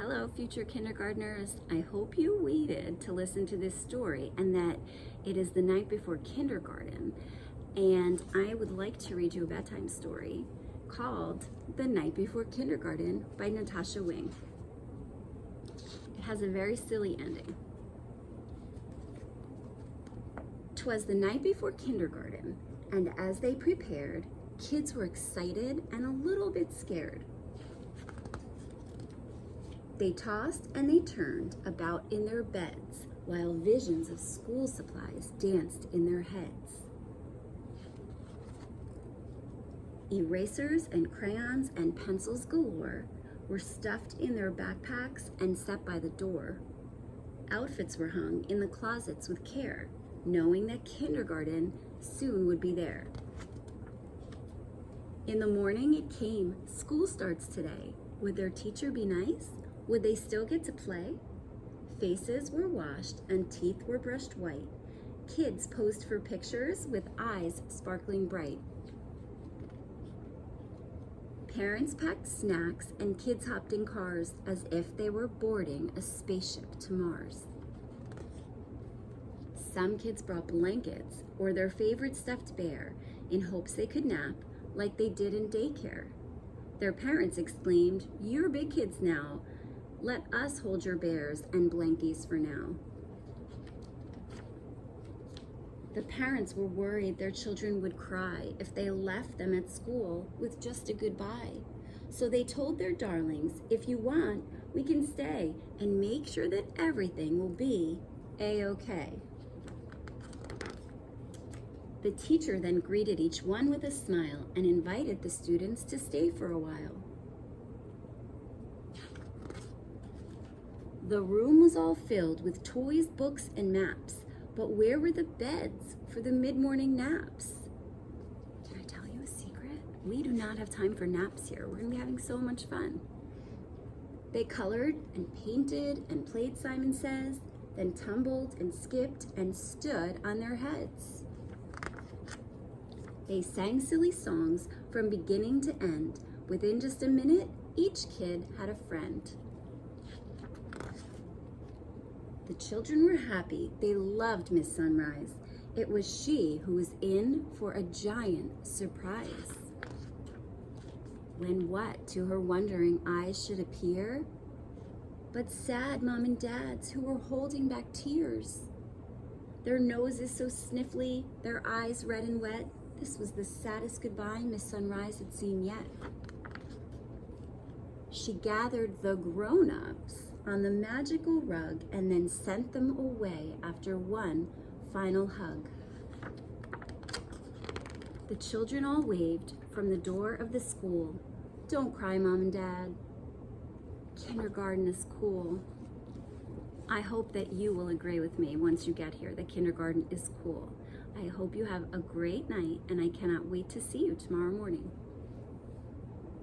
Hello, future kindergartners. I hope you waited to listen to this story and that it is the night before kindergarten. And I would like to read you a bedtime story called The Night Before Kindergarten by Natasha Wing. It has a very silly ending. 'Twas the night before kindergarten, and as they prepared, kids were excited and a little bit scared. They tossed and they turned about in their beds while visions of school supplies danced in their heads. Erasers and crayons and pencils galore were stuffed in their backpacks and set by the door. Outfits were hung in the closets with care, knowing that kindergarten soon would be there. In the morning it came, school starts today. Would their teacher be nice? Would they still get to play? Faces were washed and teeth were brushed white. Kids posed for pictures with eyes sparkling bright. Parents packed snacks and kids hopped in cars as if they were boarding a spaceship to Mars. Some kids brought blankets or their favorite stuffed bear in hopes they could nap like they did in daycare. Their parents exclaimed, "You're big kids now. Let us hold your bears and blankies for now." The parents were worried their children would cry if they left them at school with just a goodbye. So they told their darlings, "If you want, we can stay and make sure that everything will be A-okay." The teacher then greeted each one with a smile and invited the students to stay for a while. The room was all filled with toys, books, and maps, but where were the beds for the mid-morning naps? Can I tell you a secret? We do not have time for naps here. We're gonna be having so much fun. They colored and painted and played Simon Says, then tumbled and skipped and stood on their heads. They sang silly songs from beginning to end. Within just a minute, each kid had a friend. The children were happy. They loved Miss Sunrise. It was she who was in for a giant surprise. When what to her wondering eyes should appear? But sad mom and dads who were holding back tears. Their noses so sniffly, their eyes red and wet. This was the saddest goodbye Miss Sunrise had seen yet. She gathered the grown-ups on the magical rug and then sent them away after one final hug. The children all waved from the door of the school. "Don't cry, Mom and Dad. Kindergarten is cool." I hope that you will agree with me once you get here that kindergarten is cool. I hope you have a great night, and I cannot wait to see you tomorrow morning.